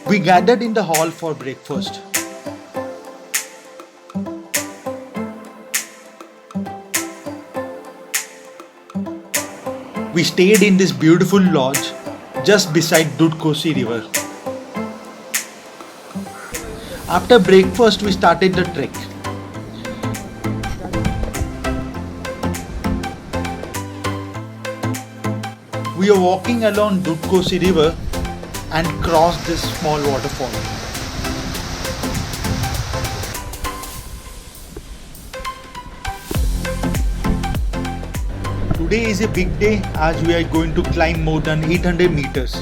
We gathered in the hall for breakfast. We stayed in this beautiful lodge just beside Dudh Kosi River. After breakfast, we started the trek. We are walking along Dudh Kosi River and crossed this small waterfall. Today is a big day as we are going to climb more than 800 meters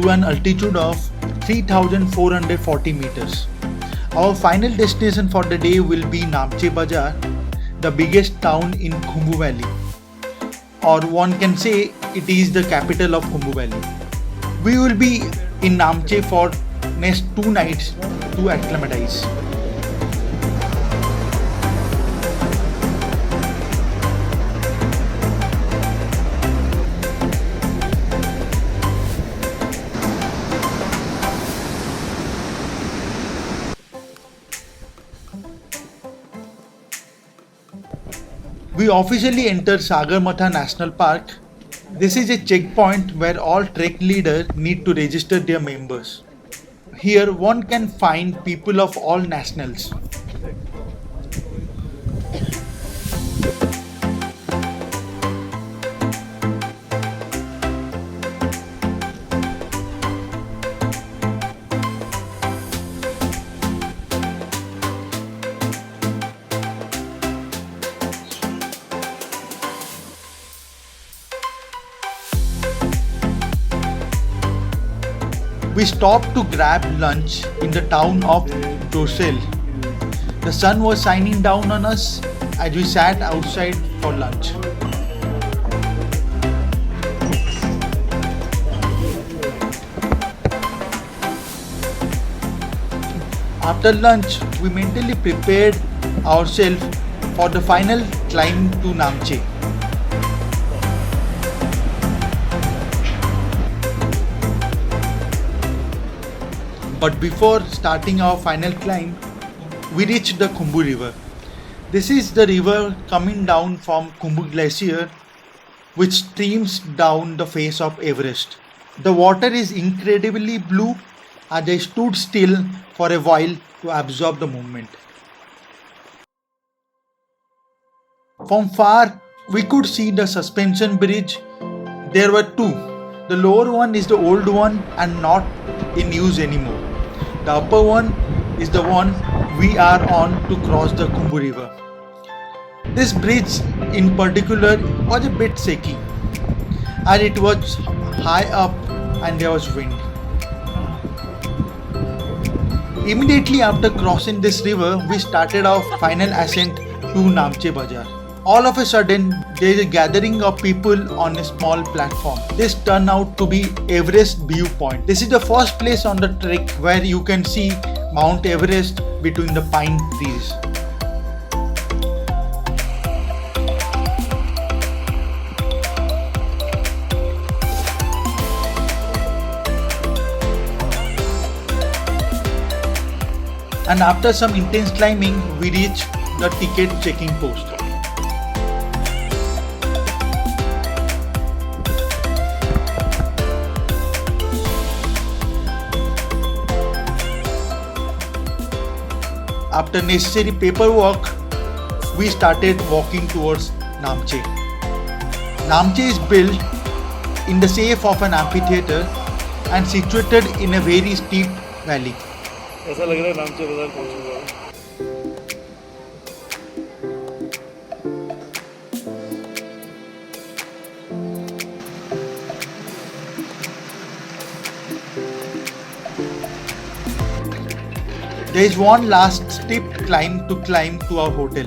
to an altitude of 3440 meters. Our final destination for the day will be Namche Bazaar, the biggest town in Khumbu Valley, or one can say it is the capital of Khumbu Valley. We will be in Namche for next 2 nights to acclimatize. We officially enter Sagarmatha National Park. This is a checkpoint where all trek leaders need to register their members. Here one can find people of all nationals. We stopped to grab lunch in the town of Jorsale. The sun was shining down on us as we sat outside for lunch. After lunch, we mentally prepared ourselves for the final climb to Namche. But before starting our final climb, we reached the Khumbu River. This is the river coming down from Khumbu Glacier, which streams down the face of Everest. The water is incredibly blue as I stood still for a while to absorb the movement. From far, we could see the suspension bridge. There were two. The lower one is the old one and not in use anymore. The upper one is the one we are on to cross the Khumbu River. This bridge in particular was a bit shaky as it was high up and there was wind. Immediately after crossing this river, we started our final ascent to Namche Bazaar. All of a sudden, there is a gathering of people on a small platform. This turned out to be Everest viewpoint. This is the first place on the trek where you can see Mount Everest between the pine trees. And after some intense climbing, we reached the ticket checking post. After necessary paperwork, we started walking towards Namche. Namche is built in the shape of an amphitheater and situated in a very steep valley. ऐसा लग रहा है नामचे बाजार पहुंच गया। There is one last steep climb to our hotel.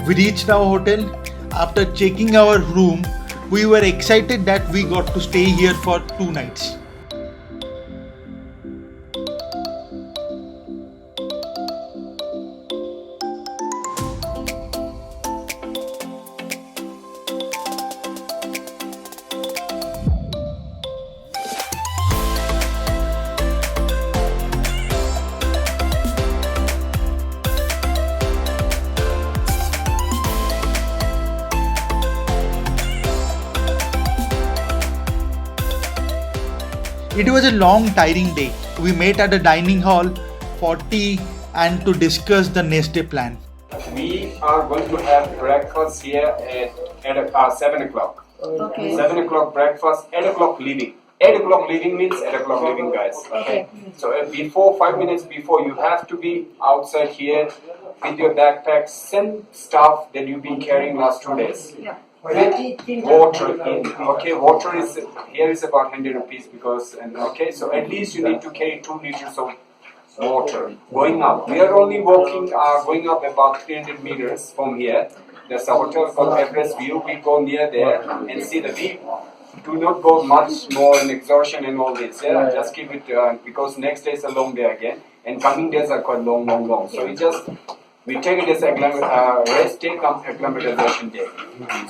We reached our hotel. After checking our room, we were excited that we got to stay here for 2 nights. It was a long, tiring day. We met at a dining hall for tea and to discuss the next day plan. We are going to have breakfast here at 7 o'clock. Okay. 7 o'clock breakfast, 8 o'clock leaving. 8 o'clock leaving means 8 o'clock leaving, guys. Okay. So before, 5 minutes before, you have to be outside here with your backpack, same stuff that you've been carrying last 2 days. Yeah. With water in. Okay, water is here is about 100 rupees because so at least you need to carry 2 liters of water. Going up, we are only walking, going up about 300 meters from here. There's a hotel called Everest View. We go near there and see the view. Do not go much more in exhaustion and all this. Yeah, just keep it because next day is a long day again, and coming days are quite long. So we take it as rest day, come acclimatization day.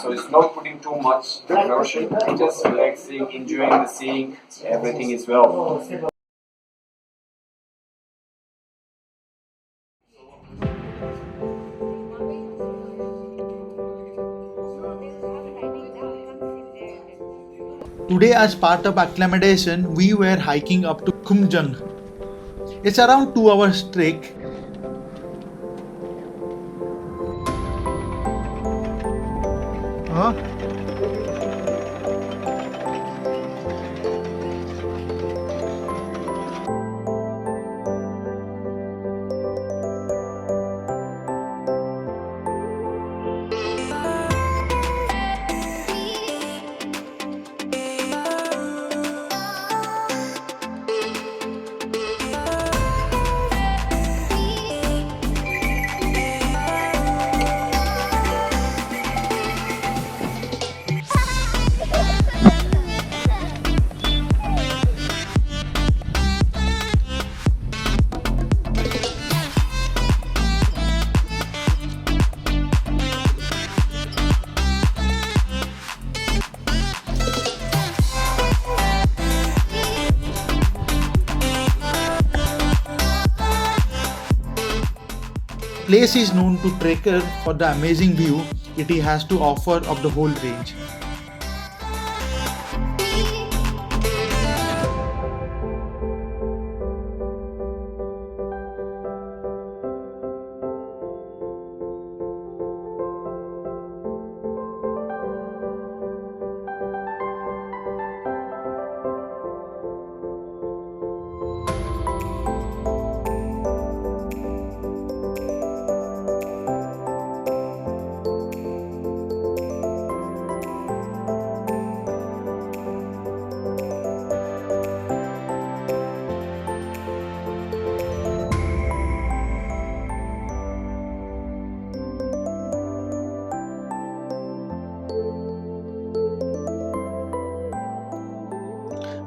So it's not putting too much exertion, just relaxing, enjoying the seeing. Everything is well. Today, as part of acclimatization, we were hiking up to Khumbu. It's around 2 hours trek. Huh? Place is known to trekkers for the amazing view it has to offer of the whole range.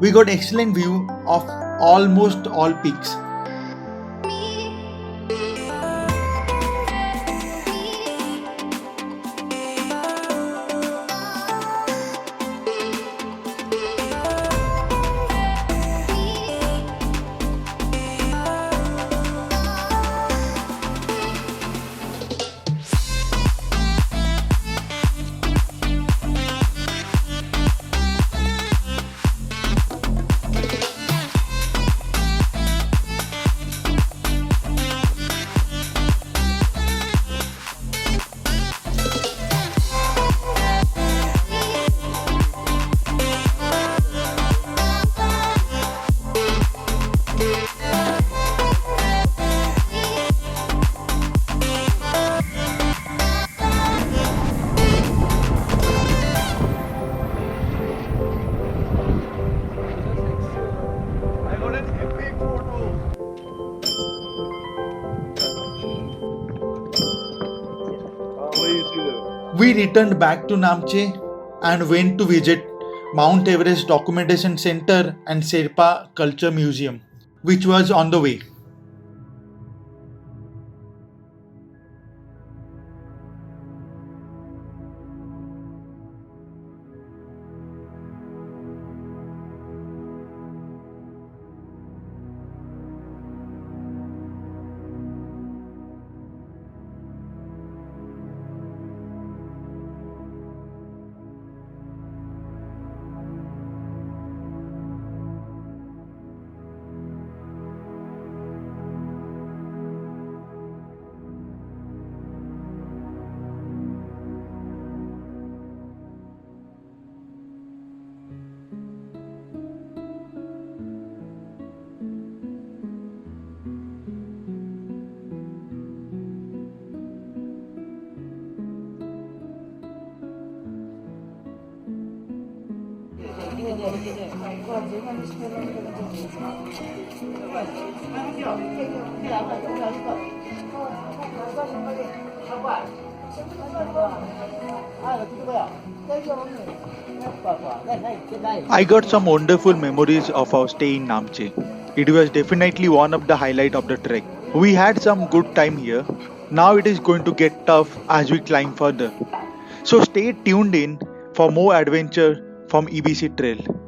We got excellent view of almost all peaks. We returned back to Namche and went to visit Mount Everest Documentation Center and Sherpa Culture Museum, which was on the way. I got some wonderful memories of our stay in Namche. It was definitely one of the highlight of the trek. We had some good time here. Now it is going to get tough as we climb further. So stay tuned in for more adventure from EBC Trail.